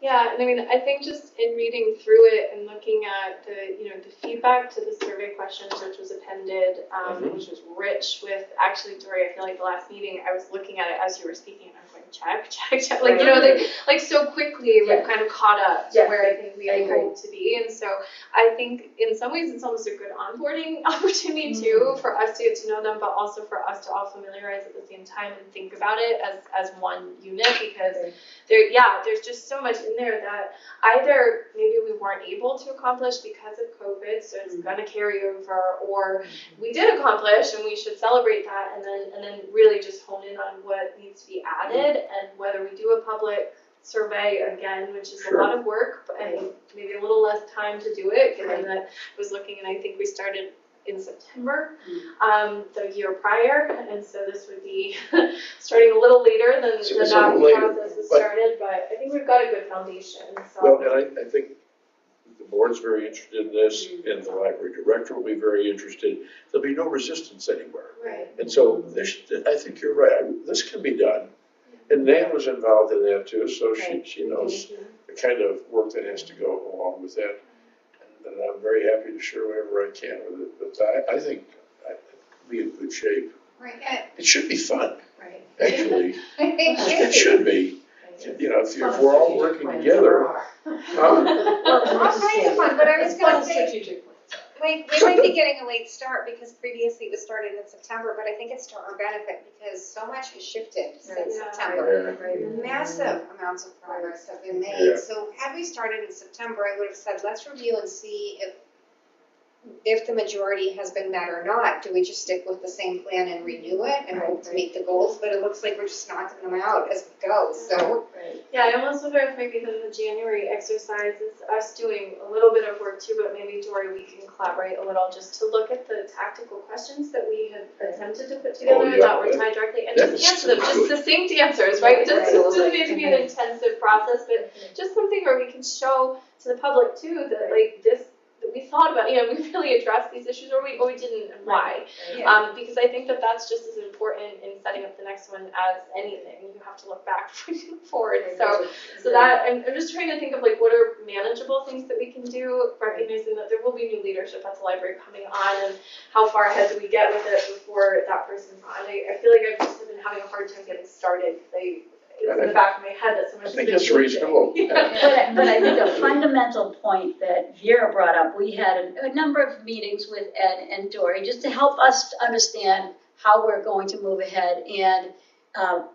Yeah, and I mean, I think just in reading through it and looking at the feedback to the survey questions, which was appended, which was rich with, actually, Dory, I feel like the last meeting, I was looking at it as you were speaking, and I was like, check, like, they, like, so quickly, we've kind of caught up to where I think we had hoped to be, and so I think in some ways it's almost a good onboarding opportunity too, for us to get to know them, but also for us to all familiarize at the same time and think about it as one unit, because there's just so much in there that either maybe we weren't able to accomplish because of COVID, so it's gonna carry over, or we did accomplish and we should celebrate that, and then really just hone in on what needs to be added, and whether we do a public survey again, which is a lot of work, and maybe a little less time to do it, given that I was looking, and I think we started in September, the year prior, and so this would be starting a little later than It's a that little later, process was but- started, but I think we've got a good foundation, so. Well, and I think the board's very interested in this, and the library director will be very interested. There'll be no resistance anywhere. Right. And so I think you're right. This can be done. And Nan was involved in that too, so she knows the kind of work that has to go along with that. And I'm very happy to share whatever I can with it. But I think I'll be in good shape. Right, It should be fun, right. actually. I think It should be. You know, if we're all working together. Well, all kinds of fun, but I was gonna say, Strategic plans. we might be getting a late start because previously it was started in September, but I think it's to our benefit because so much has shifted since Yeah. September. Yeah. Massive amounts of progress have been Yeah. made. So had we started in September, I would have said, let's review and see if if the majority has been met or not, do we just stick with the same plan and renew it and hope to meet the goals? But it looks like we're just knocking them out as we go, so. Yeah, I almost wonder if maybe the January exercise is us doing a little bit of work too, but maybe Dory, we can collaborate a little just to look at the tactical questions that we had attempted to put together yeah, that were tied directly and that just was answer them, just good. succinct answers, right? It doesn't Absolutely. need to be an intensive process, but just something where we can show to the public too that like this, that we thought about, we really addressed these issues or we didn't and why. Because I think that that's just as important in setting up the next one as anything. You have to look back forward. So that I'm just trying to think of like what are manageable things that we can do, recognizing that there will be new leadership at the library coming on, and how far ahead do we get with it before that person's on. I feel like I've just been having a hard time getting started. It's in the back of my head that so much I has think been that's reasonable. But I think a fundamental point that Vera brought up, we had a number of meetings with Ed and Dory just to help us understand how we're going to move ahead. And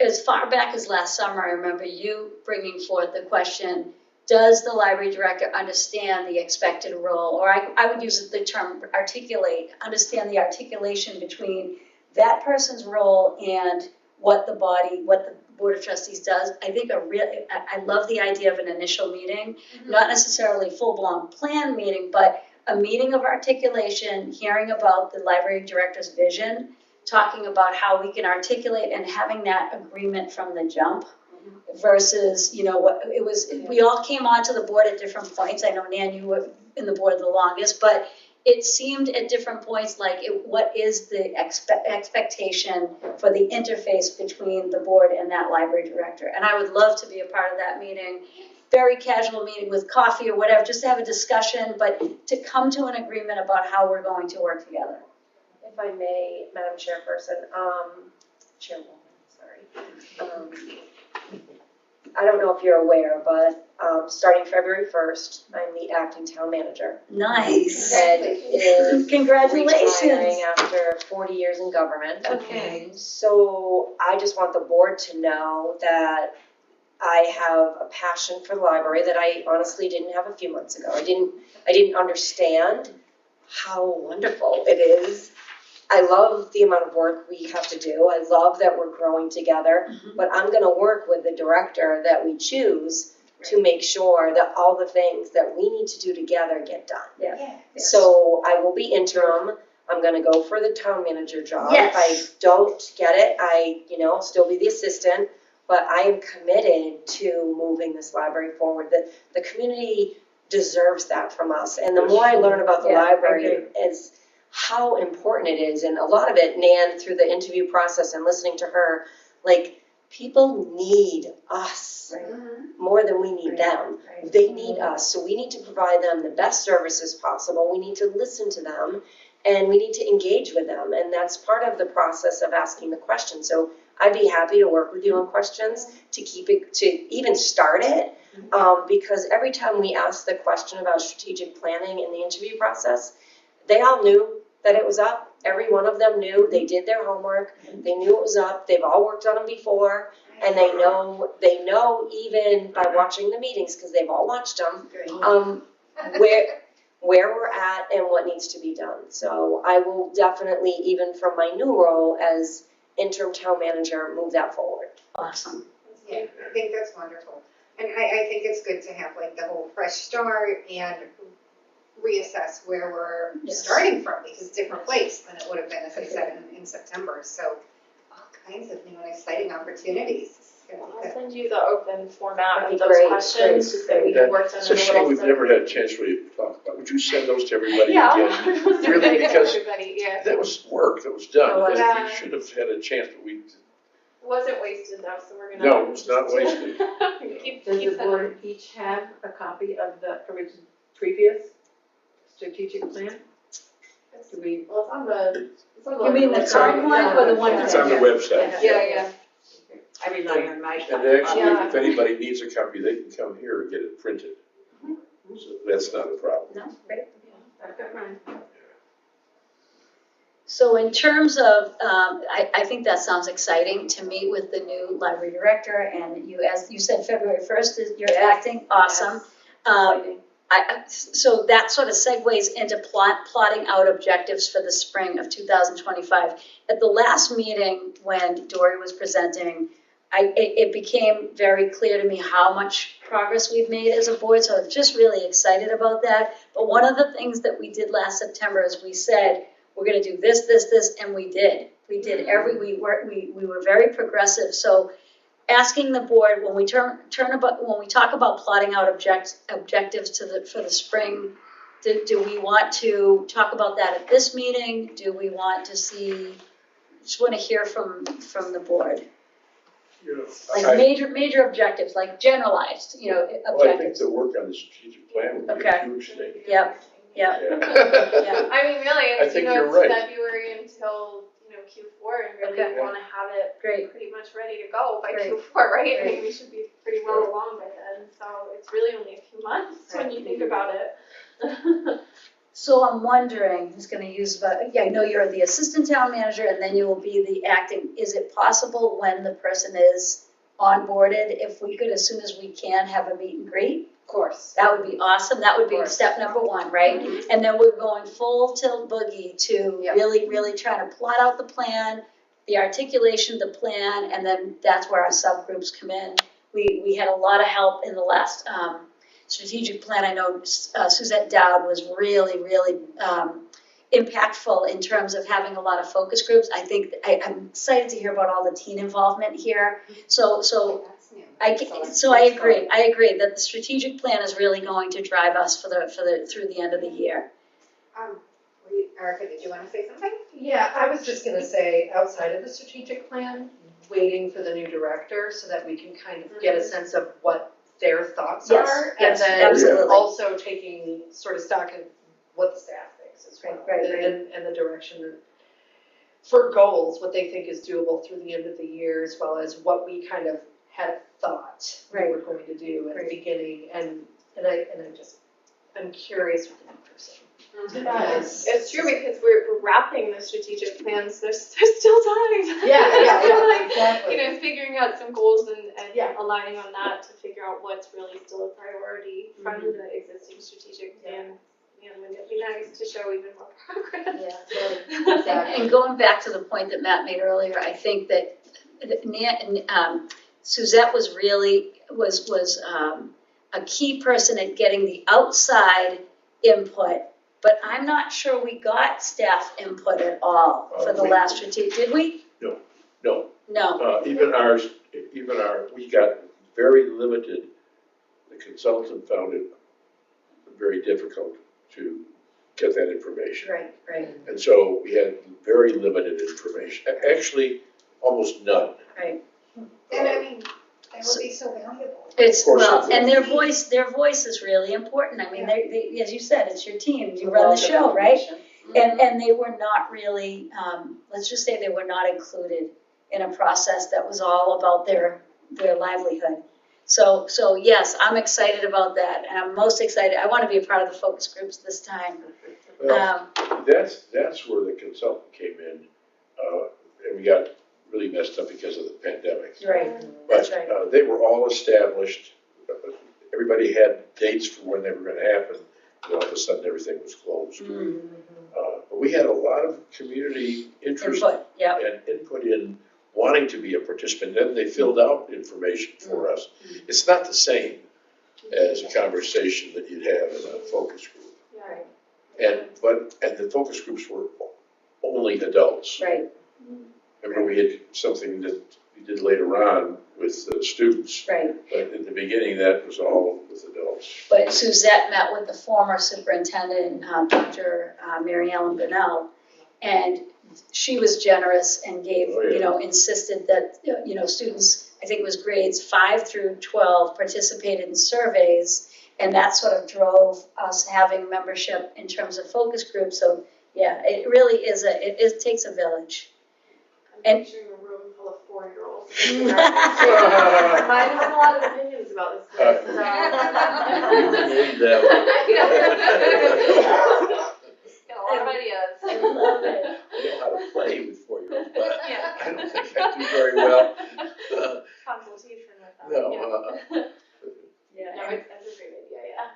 as far back as last summer, I remember you bringing forth the question, does the library director understand the expected role? Or I would use the term understand the articulation between that person's role and what the Board of Trustees does. I think I love the idea of an initial meeting, not necessarily full-blown plan meeting, but a meeting of articulation, hearing about the library director's vision, talking about how we can articulate and having that agreement from the jump versus, what it was, we all came onto the board at different points. I know, Nan, you were in the board the longest, but it seemed at different points like what is the expectation for the interface between the board and that library director. And I would love to be a part of that meeting, very casual meeting with coffee or whatever, just to have a discussion, but to come to an agreement about how we're going to work together. If I may, Madam Chairperson, Chairwoman, sorry. I don't know if you're aware, but starting February 1st, I'm the acting town manager. Nice. Ed is Congratulations. retiring after 40 years in government. Okay. So I just want the board to know that I have a passion for the library that I honestly didn't have a few months ago. I didn't understand how wonderful it is. I love the amount of work we have to do. I love that we're growing together, but I'm going to work with the director that we choose to make sure that all the things that we need to do together get done. Yeah. So I will be interim. I'm going to go for the town manager job. Yes. If I don't get it, I'll still be the assistant, but I am committed to moving this library forward. The community deserves that from us. And the more I learn about the library is how important it is. And a lot of it, Nan, through the interview process and listening to her, like, people need us more than we need them. They need us. So we need to provide them the best services possible. We need to listen to them and we need to engage with them. And that's part of the process of asking the question. So I'd be happy to work with you on questions to keep it, to even start it. Because every time we ask the question about strategic planning in the interview process, they all knew that it was up. Every one of them knew. They did their homework. They knew it was up. They've all worked on them before. And they know even by watching the meetings, because they've all watched them, where we're at and what needs to be done. So I will definitely, even from my new role as interim town manager, move that forward. Awesome. Yeah, I think that's wonderful. And I think it's good to have like the whole fresh start and reassess where we're starting from, because it's a different place than it would have been, as I said, in September. So all kinds of new and exciting opportunities. I'll send you the open format of That'd be those great, questions, just that we can work on It's a in a shame little we've bit. never had a chance really to talk about. Would you send those to everybody Yeah, again? I'll Really, send it to because everybody, yeah. that was work that was done. Oh, yeah. We should have had a chance, but we, It wasn't wasted though, so we're gonna. no, it was not wasted. Keep Does the sending. board each have a copy of the previous strategic plan? Do we? Well, it's on the. You mean the current one or the one It's on the website. Yeah. I rely on my And copy. actually, Yeah. if anybody needs a copy, they can come here and get it printed. So that's not a problem. No, great. I've got mine. So in terms of, I think that sounds exciting to meet with the new library director, and you, as you said, February 1st is you're acting, awesome. Exciting. So that sort of segues into plotting out objectives for the spring of 2025. At the last meeting, when Dory was presenting, it became very clear to me how much progress we've made as a board, so I'm just really excited about that. But one of the things that we did last September is we said, we're gonna do this, this, this, and we did. We were very progressive, so asking the board, when we when we talk about plotting out objectives for the spring, do we want to talk about that at this meeting? Do we want to see, just wanna hear from the board? You know, Like major objectives, like generalized, well, I think objectives. the work on the strategic plan would be Okay. a huge thing. Yep. Yeah. I mean, really, I it's, think you know, you're it's right. February until, you know, Q4, and really Okay. we wanna have it Great. pretty much ready to go by Great. Q4, right? I Great. mean, we should be pretty well along by then, so it's really only a few months when you think about it. So I'm wondering, who's gonna use, I know you're the assistant town manager and then you will be the acting. Is it possible when the person is onboarded, if we could, as soon as we can, have a meet and greet? Of course. That would be awesome. That would be course. step number one, right? And then we're going full tilt boogie to Yep. really trying to plot out the plan, the articulation of the plan, and then that's where our subgroups come in. We had a lot of help in the last strategic plan. I know Suzette Dowd was really impactful in terms of having a lot of focus groups. I think, I'm excited to hear about all the teen involvement here. So That's new. I agree that the strategic plan is really going to drive us through the end of the year. Erica, did you wanna say something? Yeah, I was just gonna say, outside of the strategic plan, waiting for the new director so that we can kind of get a sense of what their thoughts Yes, are. yes, And then absolutely. also taking sort of stock in what the staff thinks as well. Right. And the direction for goals, what they think is doable through the end of the year, as well as what we kind of had thought we Right. were going to do at Right. the beginning. And I'm curious with the new person. Yeah, it's true, because we're wrapping the strategic plans, there's still time. Like, exactly. you know, figuring out some goals and Yeah. aligning on that to figure out what's really still a priority from the existing strategic plan. Man, wouldn't it be nice to show even more progress? And going back to the point that Matt made earlier, I think that Suzette was a key person at getting the outside input, but I'm not sure we got staff input at all for the last strategic, did we? No, No, we got very limited, the consultant found it very difficult to get that information. right, And so we had very limited information, actually, almost none. right. And I mean, that would be so valuable. It's, Of course well, it and is. their voice is really important. I mean, they, as you said, it's your team, you run the show, right? And they were not really, let's just say they were not included in a process that was all about their livelihood. So yes, I'm excited about that, and I'm most excited, I wanna be a part of the focus groups this time. Well, that's where the consultant came in, and we got really messed up because of the pandemic. Right, that's right. But they were all established, everybody had dates for when they were gonna happen, and all of a sudden everything was closed. But we had a lot of community interest Input, yep, and input in wanting to be a participant, then they filled out information for us. It's not the same as a conversation that you'd have in a focus group. Yeah. And the focus groups were only adults. right, Remember, we had something that we did later on with the students, right. but in the beginning, that was all with adults. But Suzette met with the former superintendent, Dr. Mary Ellen Bonnell, and she was generous and gave, Oh, yeah. insisted that, students, I think it was grades 5 through 12, participated in surveys, and that sort of drove us having membership in terms of focus groups. So, yeah, it really is it takes a village. I'm And- picturing a room full of 4-year-olds. Might have a lot of opinions about this place, so. You can lead that Got a lot of ideas. I love it. I know how to play with 4-year-olds, but Yeah. I don't think I do very well. Consultation with them. No, Yeah. Yeah, No, that's a great idea, yeah.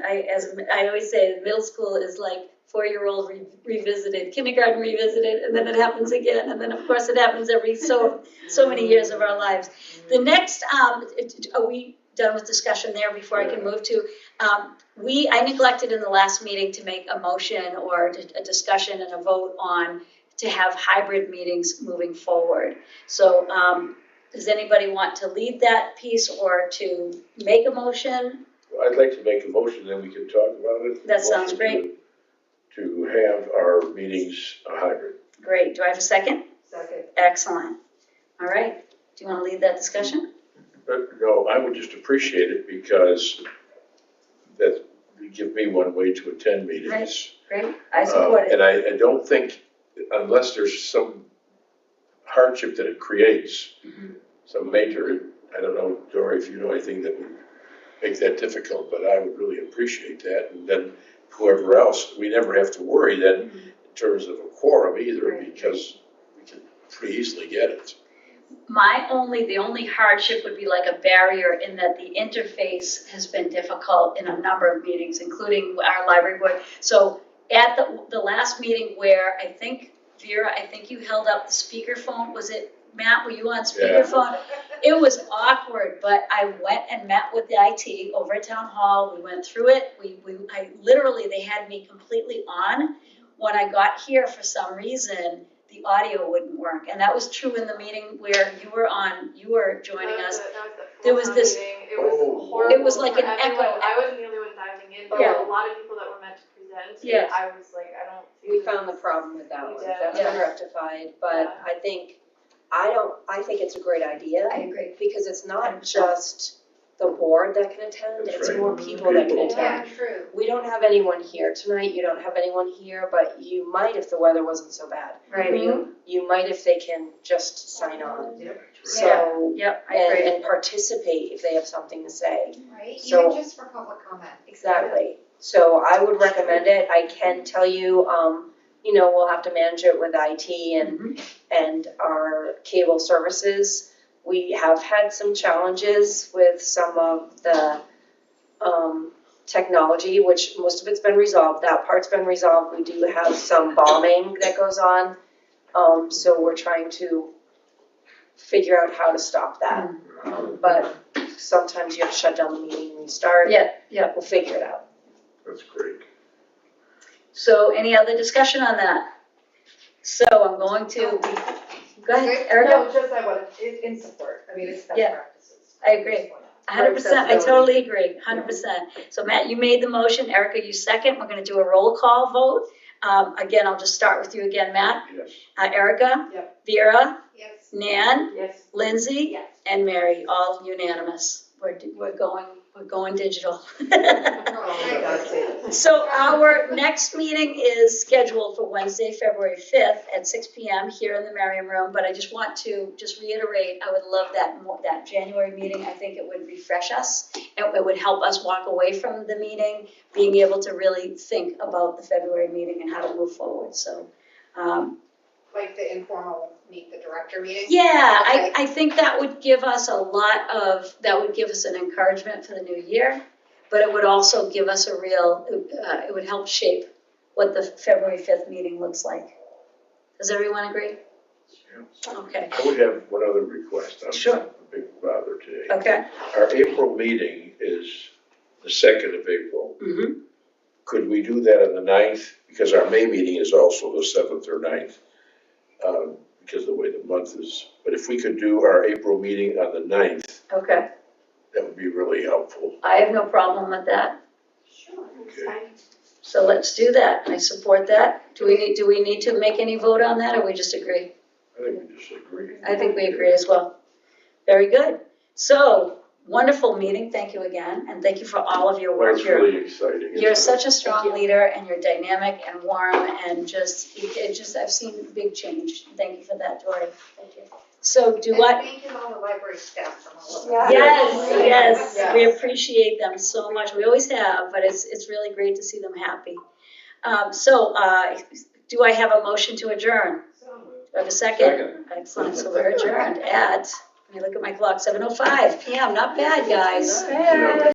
I always say, middle school is like 4-year-old revisited, kindergarten revisited, and then it happens again, and then of course it happens every so many years of our lives. The next, are we done with discussion there before I can move to, I neglected in the last meeting to make a motion or a discussion and a vote on to have hybrid meetings moving forward. So does anybody want to lead that piece or to make a motion? Well, I'd like to make a motion, then we can talk about it. That sounds Motion great. To have our meetings a hybrid. Great, do I have a second? Second. Excellent. All right, do you want to lead that discussion? No, I would just appreciate it because that would give me one way to attend meetings. Great, I support it. And I don't think, unless there's some hardship that it creates, some major, I don't know, Dory, if you know anything that would make that difficult, but I would really appreciate that. And then whoever else, we never have to worry then in terms of a quorum either, because we can pretty easily get it. The only hardship would be like a barrier in that the interface has been difficult in a number of meetings, including our library board. So at the last meeting where I think, Vera, you held up the speakerphone, was it, Matt, were you on speakerphone? It was awkward, but I went and met with the IT over at Town Hall. We went through it. They had me completely on. When I got here, for some reason, the audio wouldn't work. And that was true in the meeting where you were joining us. There was this, It was horrible. It was like for an everyone. echo. I wasn't the only one diving in, but Yeah. a lot of people that were meant to present. Yeah. I was like, I don't see We this. found the problem with that We one, did. that's been rectified, but I think it's a great idea. I agree. Because it's not 100%. just the board that can attend, That's it's right. more people that can People. attend. Yeah, true. We don't have anyone here tonight, you don't have anyone here, but you might if the weather wasn't so bad. Right. You might if they can just sign on. Yep. So, Yep, I agree. and participate if they have something to say. Right, So- even just for public comment. Exactly. So I would recommend it. I can tell you, we'll have to manage it with IT and our cable services. We have had some challenges with some of the technology, which most of it's been resolved. That part's been resolved. We do have some bombing that goes on. So we're trying to figure out how to stop that. But sometimes you have to shut down the meeting and restart. Yeah. We'll figure it out. That's great. So any other discussion on that? So I'm going to, go ahead, Erica. No, just I wanted, in support, I mean, it's best Yeah. practices. I agree. 100%, I totally agree, 100%. So Matt, you made the motion, Erica, you second, we're gonna do a roll call vote. Again, I'll just start with you again, Matt. Yes. Erica? Yep. Vera? Yes. Nan? Yes. Lindsay? Yes. And Mary, all unanimous. We're going digital. Oh my God, say this. So our next meeting is scheduled for Wednesday, February 5th at 6 p.m. here in the Merriam Room, but I just want to reiterate, I would love that January meeting. I think it would refresh us. It would help us walk away from the meeting, being able to really think about the February meeting and how to move forward. So, Like the informal meet the director meeting? yeah, Okay. I think that would give us that would give us an encouragement for the new year, but it would also give us it would help shape what the February 5th meeting looks like. Does everyone agree? Okay, I would have one other request. I'm Sure. a big bother today. okay. Our April meeting is the 2nd of April. Mhm. Could we do that on the 9th? Because our May meeting is also the 7th or 9th, because of the way the month is. But if we could do our April meeting on the 9th, Okay, that would be really helpful. I have no problem with that, Sure, that's Okay. fine. so let's do that. I support that. Do we need to make any vote on that, or we just agree? I think we just agree. I think we agree as well. Very good. So, wonderful meeting, thank you again, and thank you for all of your work. That's really exciting. You're isn't it? such a strong leader, and you're dynamic and warm, and I've seen big change. Thank you for that, Dory. Thank you. So And thank you to all the library staff from all over. Yes, we appreciate them so much. We always have, but it's really great to see them happy. Do I have a motion to adjourn? Do I have a second? Second. Excellent, so we're adjourned at, let me look at my clock, 7:05 PM, not bad, guys. You know,